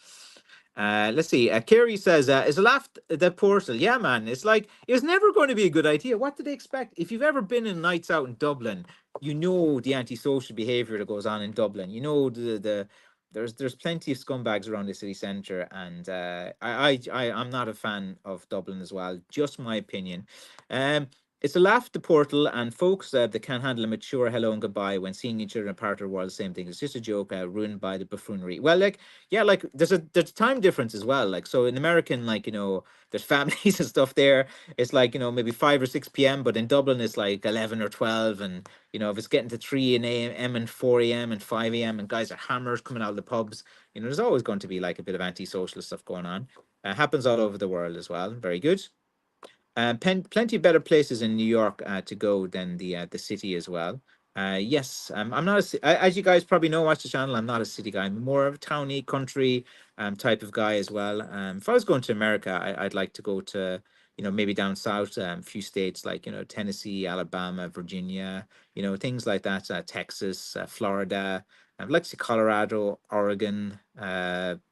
A: Let's see. Kerry says, is a laugh the portal? Yeah, man. It's like, it was never going to be a good idea. What did they expect? If you've ever been in nights out in Dublin, you know the antisocial behavior that goes on in Dublin. You know there's plenty of scumbags around the city centre, and I'm not a fan of Dublin as well. Just my opinion. It's a laugh the portal, and folks that can't handle a mature hello and goodbye when seeing each other in a part of the world, same thing. It's just a joke, ruined by the buffoonery. Well, like, yeah, like there's a time difference as well. Like, so in American, like, there's families and stuff there. It's like, maybe 5 or 6 p.m., but in Dublin it's like 11 or 12. And, if it's getting to 3 a.m. and 4 a.m. and 5 a.m. and guys are hammered coming out of the pubs, there's always going to be like a bit of antisocial stuff going on. Happens all over the world as well. Very good. Plenty better places in New York to go than the city as well. Yes, I'm not as you guys probably know, watch the channel. I'm not a city guy. I'm more of a towny country type of guy as well. If I was going to America, I'd like to go to maybe down south, a few states like Tennessee, Alabama, Virginia, things like that. Texas, Florida. I'd like to see Colorado, Oregon,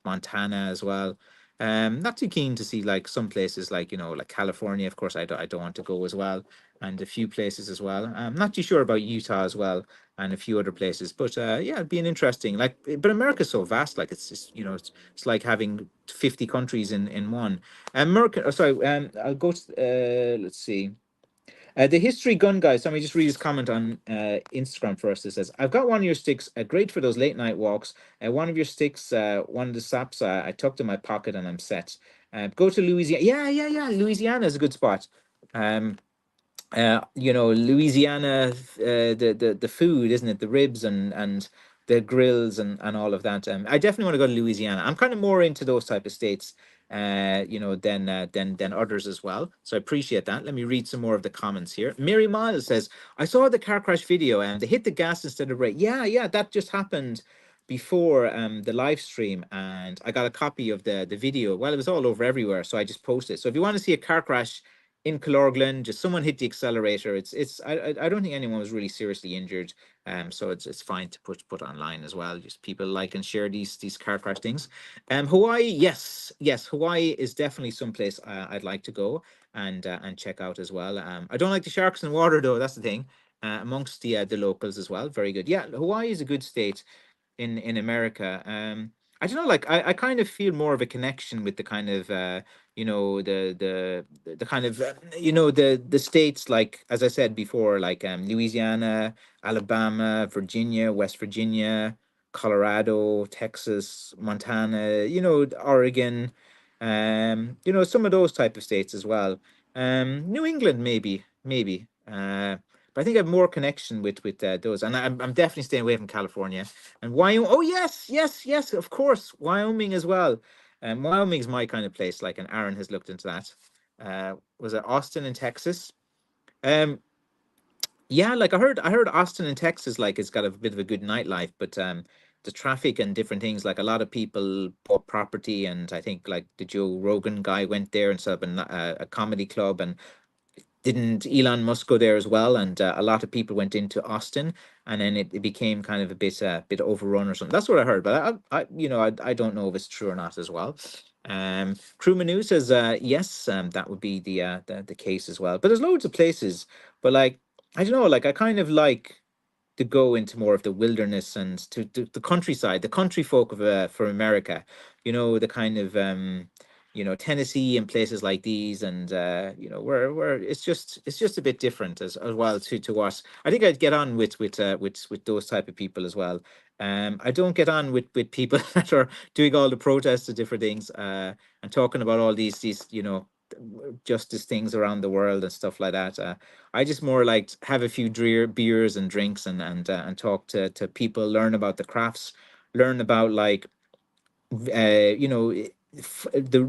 A: Montana as well. Not too keen to see like some places like like California. Of course, I don't want to go as well, and a few places as well. I'm not too sure about Utah as well, and a few other places. But yeah, it'd be an interesting like. But America's so vast, like it's just it's like having 50 countries in one. America. Oh, sorry. I'll go. Let's see. The history gun guy. So let me just read his comment on Instagram first. It says, "I've got one of your sticks, great for those late night walks. One of your sticks, one of the saps, I tucked in my pocket and I'm set. Go to Louisiana. Yeah. Louisiana is a good spot. Um, Louisiana, the food, isn't it? The ribs and the grills and all of that. I definitely want to go to Louisiana. I'm kind of more into those type of states, than others as well. So I appreciate that. Let me read some more of the comments here. Mary Miles says, I saw the car crash video and they hit the gas instead of brake. Yeah, that just happened before the live stream, and I got a copy of the video. Well, it was all over everywhere, so I just posted. So if you want to see a car crash in Kilorglin, just someone hit the accelerator. I don't think anyone was really seriously injured. So it's fine to put online as well. Just people like and share these car crash things. Hawaii, yes, Hawaii is definitely someplace I'd like to go and check out as well. I don't like the sharks in the water though. That's the thing. Amongst the locals as well. Very good. Yeah, Hawaii is a good state in America. I don't know, like I kind of feel more of a connection with the kind of the kind of the states, like as I said before, like Louisiana, Alabama, Virginia, West Virginia, Colorado, Texas, Montana, Oregon, some of those type of states as well. New England maybe. But I think I have more connection with those, and I'm definitely staying away from California and Wyoming. Oh yes, of course, Wyoming as well. Wyoming's my kind of place. Like, and Aaron has looked into that. Was it Austin in Texas? Um, yeah, like I heard Austin in Texas, like it's got a bit of a good nightlife, but the traffic and different things, like a lot of people bought property, and I think like the Joe Rogan guy went there and set up a comedy club, and didn't Elon Musk go there as well? And a lot of people went into Austin, and then it became kind of a bit overrun or something. That's what I heard, but I don't know if it's true or not as well. Crew Manu says yes, that would be the case as well. But there's loads of places, but like I don't know, like I kind of like. to go into more of the wilderness and to the countryside, the country folk of for America, the kind of Tennessee and places like these, and where it's just a bit different as well to what I think I'd get on with those type of people as well. I don't get on with people that are doing all the protests and different things, and talking about all these justice things around the world and stuff like that. I just more like have a few beers and drinks and talk to people, learn about the crafts, learn about like the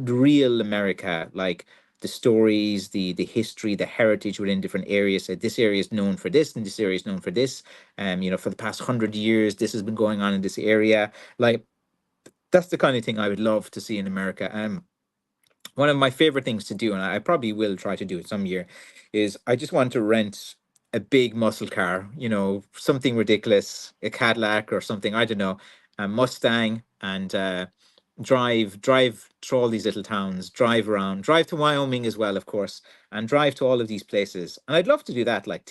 A: real America, like the stories, the history, the heritage within different areas. So this area is known for this, and this area is known for this. For the past 100 years, this has been going on in this area. Like that's the kind of thing I would love to see in America. One of my favorite things to do, and I probably will try to do it some year, is I just want to rent a big muscle car, something ridiculous, a Cadillac or something, I don't know, a Mustang, and drive through all these little towns, drive around, drive to Wyoming as well, of course, and drive to all of these places. And I'd love to do that. Like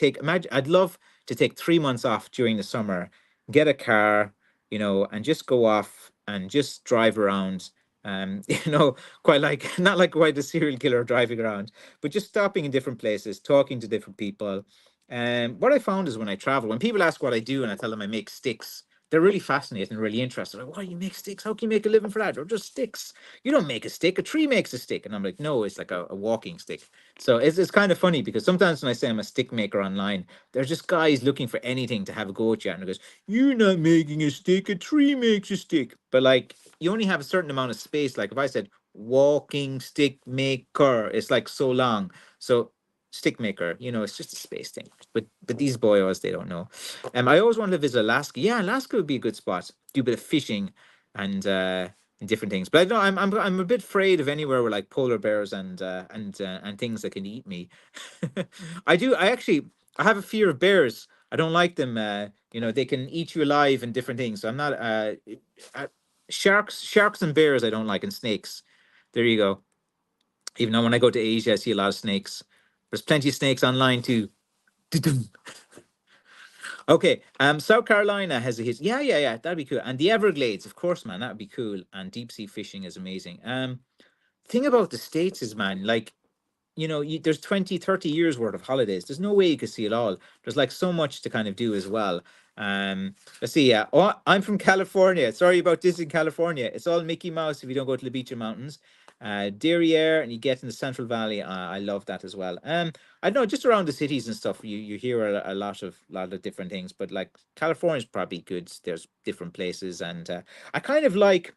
A: I'd love to take 3 months off during the summer, get a car, and just go off and just drive around. Quite like not like quite a serial killer driving around, but just stopping in different places, talking to different people. And what I found is when I travel, when people ask what I do and I tell them I make sticks, they're really fascinated and really interested. Like, why you make sticks? How can you make a living for that? Or just sticks. You don't make a stick. A tree makes a stick. And I'm like, no, it's like a walking stick. So it's kind of funny because sometimes when I say I'm a stick maker online, there's just guys looking for anything to have a go at you. And it goes, you're not making a stick. A tree makes a stick. But like, you only have a certain amount of space. Like if I said walking stick maker, it's like so long. So stick maker, it's just a space thing. But these boyos, they don't know. I always wanted to visit Alaska. Yeah, Alaska would be a good spot. Do a bit of fishing and different things. But I don't know, I'm a bit afraid of anywhere with like polar bears and things that can eat me. I have a fear of bears. I don't like them. They can eat you alive and different things. So I'm not uh sharks and bears I don't like, and snakes. There you go. Even though when I go to Asia, I see a lot of snakes. There's plenty of snakes online too. Okay, South Carolina has a his. Yeah, yeah, yeah. That'd be cool. And the Everglades, of course, man. That'd be cool. And deep sea fishing is amazing. Thing about the States is, man, like there's 20, 30 years worth of holidays. There's no way you could see it all. There's like so much to kind of do as well. Let's see. Yeah. Oh, I'm from California. Sorry about this in California. It's all Mickey Mouse if you don't go to the Beecher Mountains. Derriere, and you get in the Central Valley. I love that as well. I don't know, just around the cities and stuff, you hear a lot of different things, but like California's probably good. There's different places, and I kind of like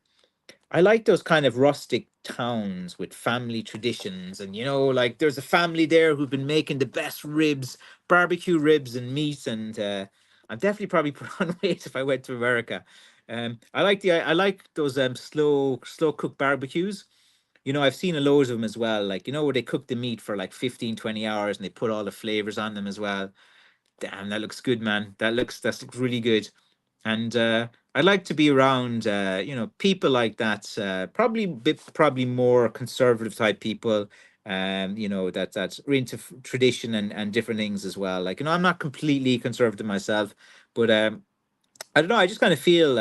A: I like those kind of rustic towns with family traditions. And, like there's a family there who've been making the best ribs, barbecue ribs and meat. And I'd definitely probably put on weight if I went to America. I like those slow cooked barbecues. I've seen a loads of them as well. Like, where they cook the meat for like 15, 20 hours and they put all the flavors on them as well. Damn, that looks good, man. That looks really good. And I'd like to be around, people like that. Probably more conservative type people. That's into tradition and different things as well. Like, I'm not completely conservative myself, but I don't know. I just kind of feel,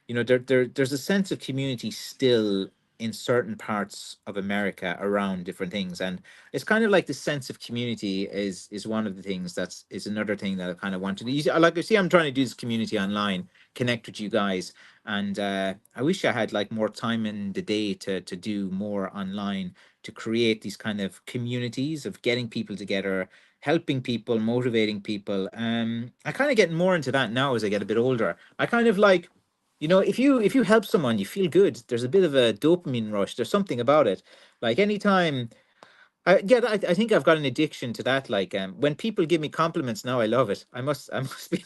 A: there's a sense of community still in certain parts of America around different things, and it's kind of like the sense of community is one of the things is another thing that I kind of want to do. Like I see, I'm trying to do this community online, connect with you guys, and I wish I had like more time in the day to do more online to create these kind of communities of getting people together, helping people, motivating people. I kind of get more into that now as I get a bit older. I kind of like, if you help someone, you feel good. There's a bit of a dopamine rush. There's something about it. Like anytime I think I've got an addiction to that. Like, when people give me compliments now, I love it. I must be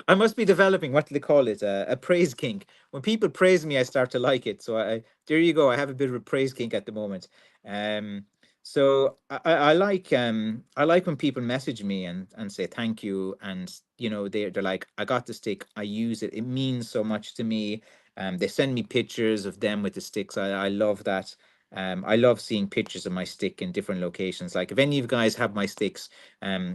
A: I must be developing, what do they call it? A praise kink. When people praise me, I start to like it. So there you go. I have a bit of a praise kink at the moment. Um, so I like when people message me and say thank you, and they're like, I got the stick, I use it. It means so much to me. They send me pictures of them with the sticks. I love that. I love seeing pictures of my stick in different locations. Like if any of you guys have my sticks,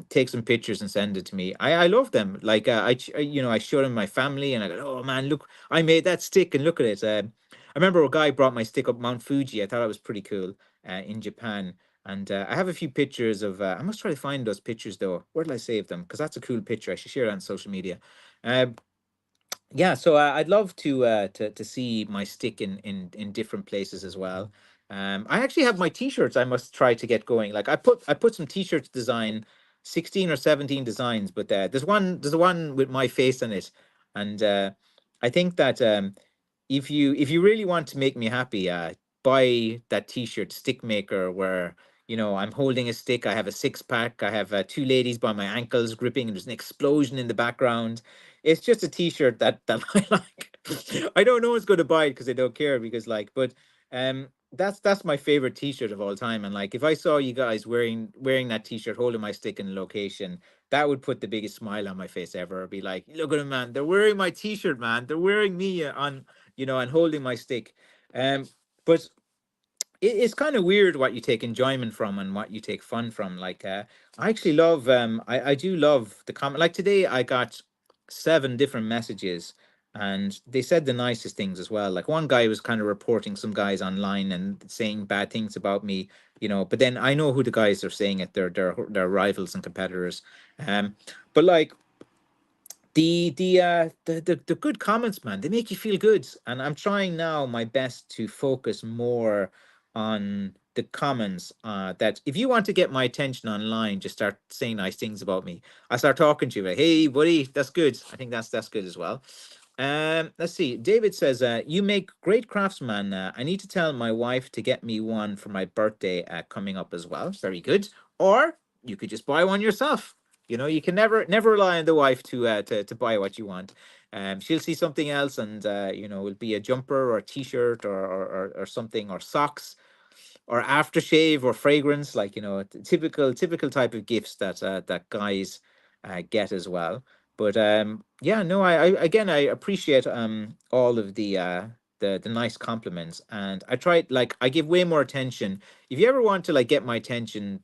A: take some pictures and send it to me. I love them. Like I show them my family, and I go, oh man, look, I made that stick, and look at it. I remember a guy brought my stick up Mount Fuji. I thought it was pretty cool in Japan. And I have a few pictures of. I must try to find those pictures though. Where did I save them? Because that's a cool picture. I should share it on social media. Uh, yeah, so I'd love to see my stick in different places as well. I actually have my t-shirts. I must try to get going. Like I put some t-shirts design, 16 or 17 designs, but there's one with my face on it, and I think that if you really want to make me happy, buy that t-shirt stick maker where I'm holding a stick. I have a six pack. I have two ladies by my ankles gripping, and there's an explosion in the background. It's just a t-shirt that I like. I don't know who's going to buy it because I don't care because but that's my favorite t-shirt of all time. And like if I saw you guys wearing that t-shirt, holding my stick in location, that would put the biggest smile on my face ever. Be like, look at them, man. They're wearing my t-shirt, man. They're wearing me on and holding my stick. But it's kind of weird what you take enjoyment from and what you take fun from. Like, I actually love, I do love the comment. Like today, I got 7 different messages, and they said the nicest things as well. Like one guy was kind of reporting some guys online and saying bad things about me, But then I know who the guys are saying it. They're rivals and competitors. But like the good comments, man, they make you feel good. And I'm trying now my best to focus more on the comments. That if you want to get my attention online, just start saying nice things about me. I start talking to you like, hey buddy, that's good. I think that's good as well. Let's see. David says, you make great craftsman. I need to tell my wife to get me one for my birthday coming up as well. Very good. Or you could just buy one yourself. You can never rely on the wife to buy what you want. She'll see something else, and it'll be a jumper or a t-shirt or something, or socks or aftershave or fragrance, like typical type of gifts that guys get as well. But yeah, no, I again I appreciate all of the nice compliments, and I try, like, I give way more attention. If you ever want to like get my attention,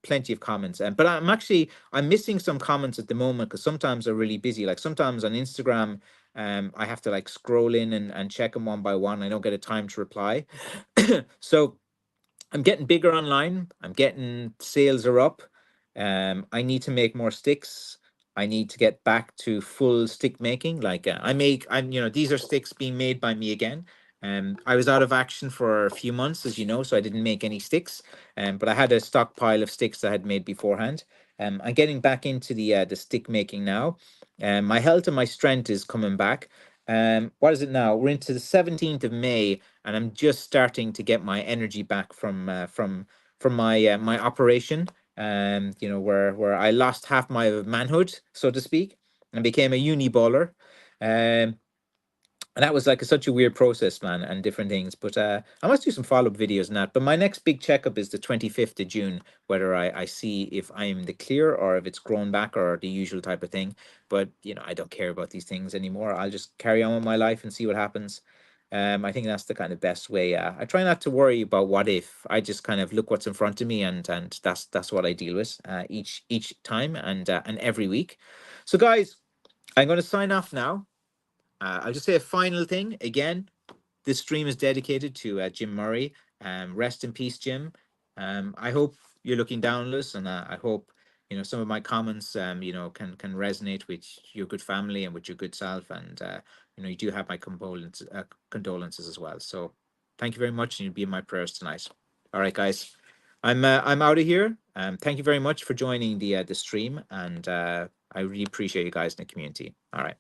A: plenty of comments. And but I'm missing some comments at the moment because sometimes I'm really busy. Like sometimes on Instagram, I have to like scroll in and check them one by one. I don't get a time to reply. So I'm getting bigger online. I'm getting sales are up. I need to make more sticks. I need to get back to full stick making. Like these are sticks being made by me again. I was out of action for a few months, as you know, so I didn't make any sticks. But I had a stockpile of sticks I had made beforehand. I'm getting back into the stick making now. My health and my strength is coming back. What is it now? We're into the 17th of May, and I'm just starting to get my energy back from my operation. Where I lost half my manhood, so to speak, and became a uni baller. And that was like such a weird process, man, and different things. But I must do some follow-up videos on that. But my next big checkup is the 25th of June, whether I see if I'm the clear or if it's grown back or the usual type of thing. But I don't care about these things anymore. I'll just carry on with my life and see what happens. I think that's the kind of best way. I try not to worry about what if. I just kind of look what's in front of me, and that's what I deal with each time and every week. So guys, I'm going to sign off now. I'll just say a final thing. Again, this stream is dedicated to Jim Murray. Rest in peace, Jim. I hope you're looking down on us, and I hope some of my comments can resonate with your good family and with your good self. And you do have my condolences as well. So thank you very much, and you'll be in my prayers tonight. All right, guys. I'm out of here. Thank you very much for joining the stream, and I really appreciate you guys in the community. All right.